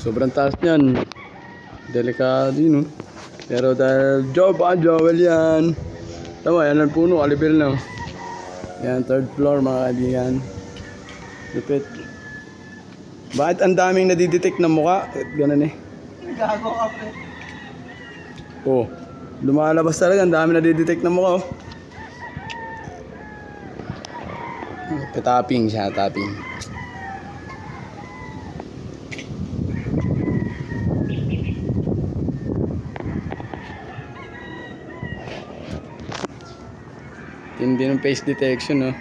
Sobrang taas niyan. Delikado yun, no? Pero dahil Joel yan. Tama, yan ang puno, kalibil na. Yan, third floor mga kaibigan. Lupit. Bakit ang daming nadidetect na mukha? Ganun eh. Gago ka, pre. Oh, lumalabas talaga. Ang daming nadidetect na mukha, oh. Tapping siya, tapping. Hindi ng face detection, no?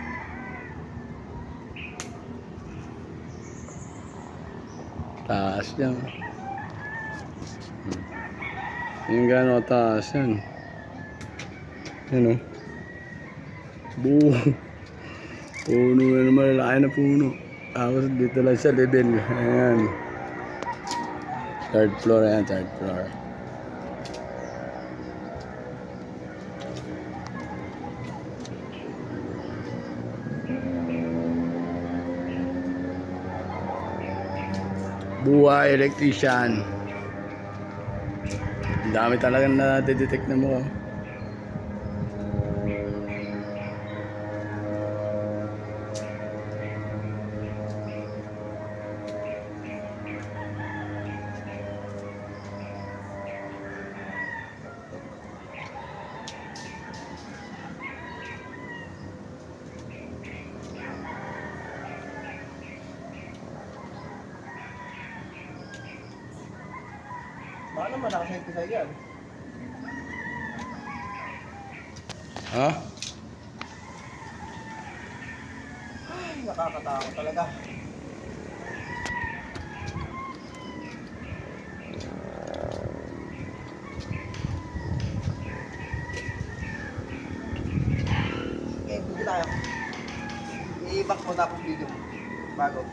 Taas yan. Yung gano'n taas yan. Yan, oh. Buo. Puno na naman, lalaki na puno. Tapos dito lang siya, level. Ayan. Third floor, ayan, third floor. Buhay electrician. Ang dami talaga na detect na mo. Baka naman nakasayad ka sa yan. Ha? Ay, nakakatakot talaga. Okay, dito tayo. I-back mo tapos video mo. Bago.